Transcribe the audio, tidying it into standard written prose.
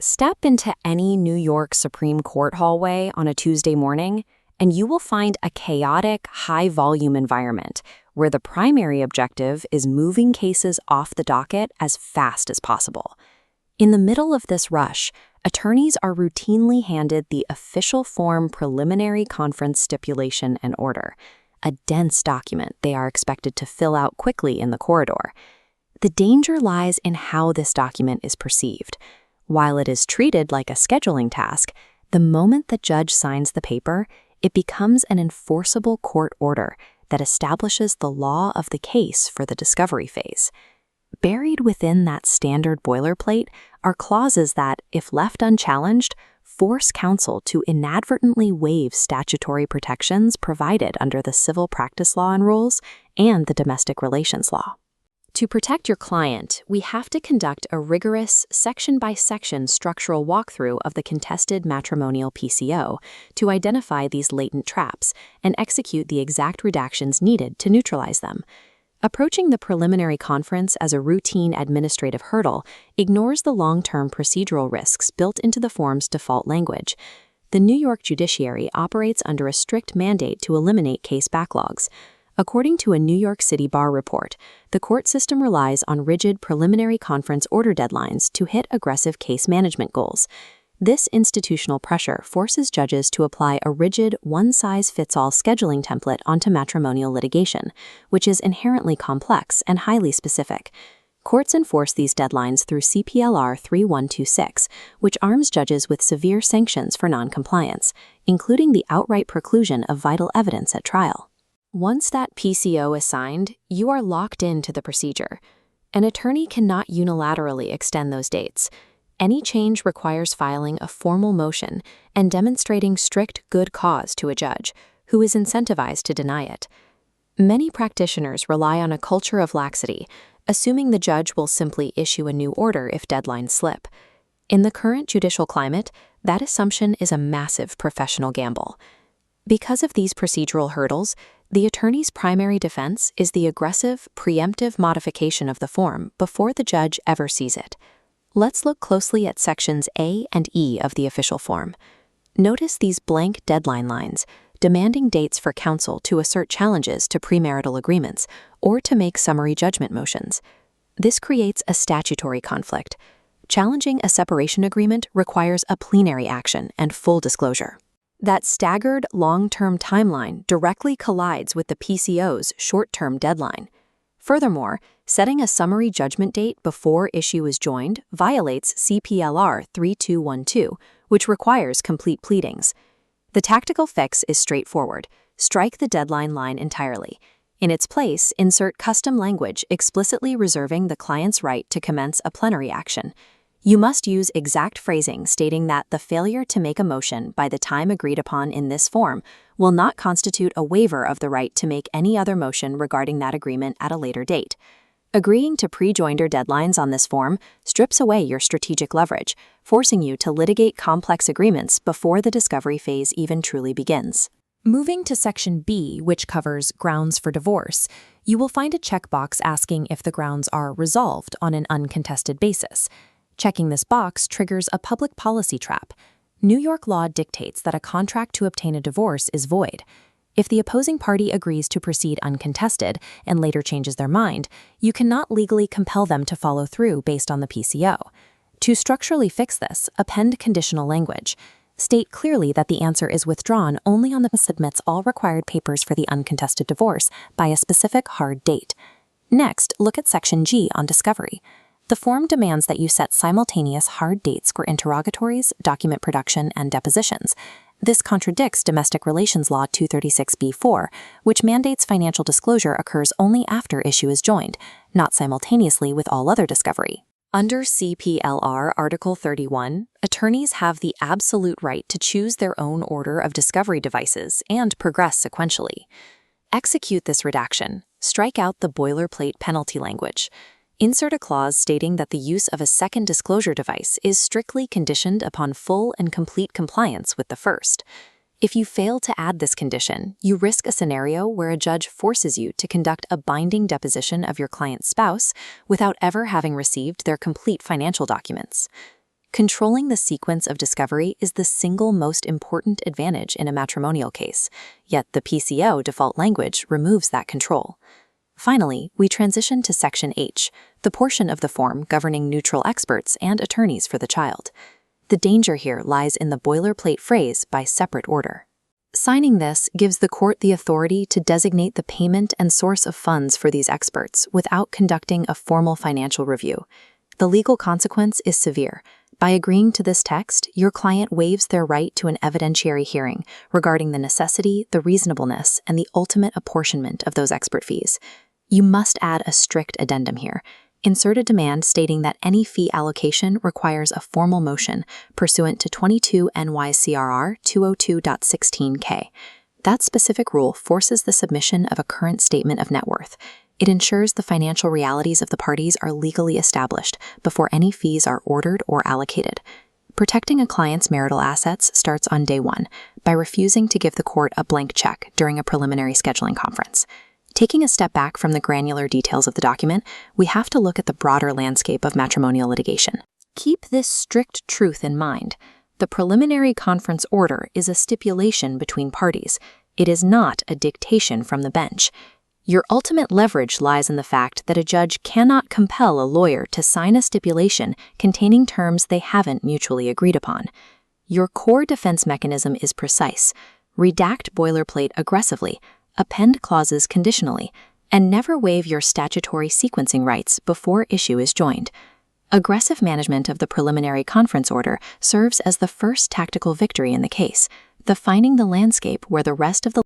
Step into any New York Supreme Court hallway on a Tuesday morning, and you will find a chaotic, high-volume environment where the primary objective is moving cases off the docket as fast as possible. In the middle of this rush, attorneys are routinely handed the official form Preliminary Conference Stipulation and Order, a dense document they are expected to fill out quickly in the corridor. The danger lies in how this document is perceived. While it is treated like a scheduling task, the moment the judge signs the paper, it becomes an enforceable court order that establishes the law of the case for the discovery phase. Buried within that standard boilerplate are clauses that, if left unchallenged, force counsel to inadvertently waive statutory protections provided under the civil practice law and rules and the domestic relations law. To protect your client, we have to conduct a rigorous, section-by-section structural walkthrough of the contested matrimonial PCO to identify these latent traps and execute the exact redactions needed to neutralize them. Approaching the preliminary conference as a routine administrative hurdle ignores the long-term procedural risks built into the form's default language. The New York judiciary operates under a strict mandate to eliminate case backlogs. According to a New York City bar report, the court system relies on rigid preliminary conference order deadlines to hit aggressive case management goals. This institutional pressure forces judges to apply a rigid, one-size-fits-all scheduling template onto matrimonial litigation, which is inherently complex and highly specific. Courts enforce these deadlines through CPLR 3126, which arms judges with severe sanctions for noncompliance, including the outright preclusion of vital evidence at trial. Once that PCO is signed, you are locked into the procedure. An attorney cannot unilaterally extend those dates. Any change requires filing a formal motion and demonstrating strict good cause to a judge, who is incentivized to deny it. Many practitioners rely on a culture of laxity, assuming the judge will simply issue a new order if deadlines slip. In the current judicial climate, that assumption is a massive professional gamble. Because of these procedural hurdles, the attorney's primary defense is the aggressive, preemptive modification of the form before the judge ever sees it. Let's look closely at sections A and E of the official form. Notice these blank deadline lines, demanding dates for counsel to assert challenges to premarital agreements or to make summary judgment motions. This creates a statutory conflict. Challenging a separation agreement requires a plenary action and full disclosure. That staggered, long-term timeline directly collides with the PCO's short-term deadline. Furthermore, setting a summary judgment date before issue is joined violates CPLR 3212, which requires complete pleadings. The tactical fix is straightforward. Strike the deadline line entirely. In its place, insert custom language explicitly reserving the client's right to commence a plenary action. You must use exact phrasing stating that the failure to make a motion by the time agreed upon in this form will not constitute a waiver of the right to make any other motion regarding that agreement at a later date. Agreeing to pre-joinder deadlines on this form strips away your strategic leverage, forcing you to litigate complex agreements before the discovery phase even truly begins. Moving to Section B, which covers grounds for divorce, you will find a checkbox asking if the grounds are resolved on an uncontested basis. Checking this box triggers a public policy trap. New York law dictates that a contract to obtain a divorce is void. If the opposing party agrees to proceed uncontested and later changes their mind, you cannot legally compel them to follow through based on the PCO. To structurally fix this, append conditional language. State clearly that the answer is withdrawn only on the submits all required papers for the uncontested divorce by a specific hard date. Next, look at Section G on discovery. The form demands that you set simultaneous hard dates for interrogatories, document production, and depositions. This contradicts Domestic Relations Law 236b-4, which mandates financial disclosure occurs only after issue is joined, not simultaneously with all other discovery. Under CPLR Article 31, attorneys have the absolute right to choose their own order of discovery devices and progress sequentially. Execute this redaction. Strike out the boilerplate penalty language. Insert a clause stating that the use of a second disclosure device is strictly conditioned upon full and complete compliance with the first. If you fail to add this condition, you risk a scenario where a judge forces you to conduct a binding deposition of your client's spouse without ever having received their complete financial documents. Controlling the sequence of discovery is the single most important advantage in a matrimonial case, yet the PCO default language removes that control. Finally, we transition to Section H, the portion of the form governing neutral experts and attorneys for the child. The danger here lies in the boilerplate phrase "by separate order." Signing this gives the court the authority to designate the payment and source of funds for these experts without conducting a formal financial review. The legal consequence is severe. By agreeing to this text, your client waives their right to an evidentiary hearing regarding the necessity, the reasonableness, and the ultimate apportionment of those expert fees. You must add a strict addendum here. Insert a demand stating that any fee allocation requires a formal motion pursuant to 22 NYCRR 202.16K. That specific rule forces the submission of a current statement of net worth. It ensures the financial realities of the parties are legally established before any fees are ordered or allocated. Protecting a client's marital assets starts on day one by refusing to give the court a blank check during a preliminary scheduling conference. Taking a step back from the granular details of the document, we have to look at the broader landscape of matrimonial litigation. Keep this strict truth in mind. The preliminary conference order is a stipulation between parties. It is not a dictation from the bench. Your ultimate leverage lies in the fact that a judge cannot compel a lawyer to sign a stipulation containing terms they haven't mutually agreed upon. Your core defense mechanism is precise. Redact boilerplate aggressively, append clauses conditionally, and never waive your statutory sequencing rights before issue is joined. Aggressive management of the preliminary conference order serves as the first tactical victory in the case, defining the landscape where the rest of the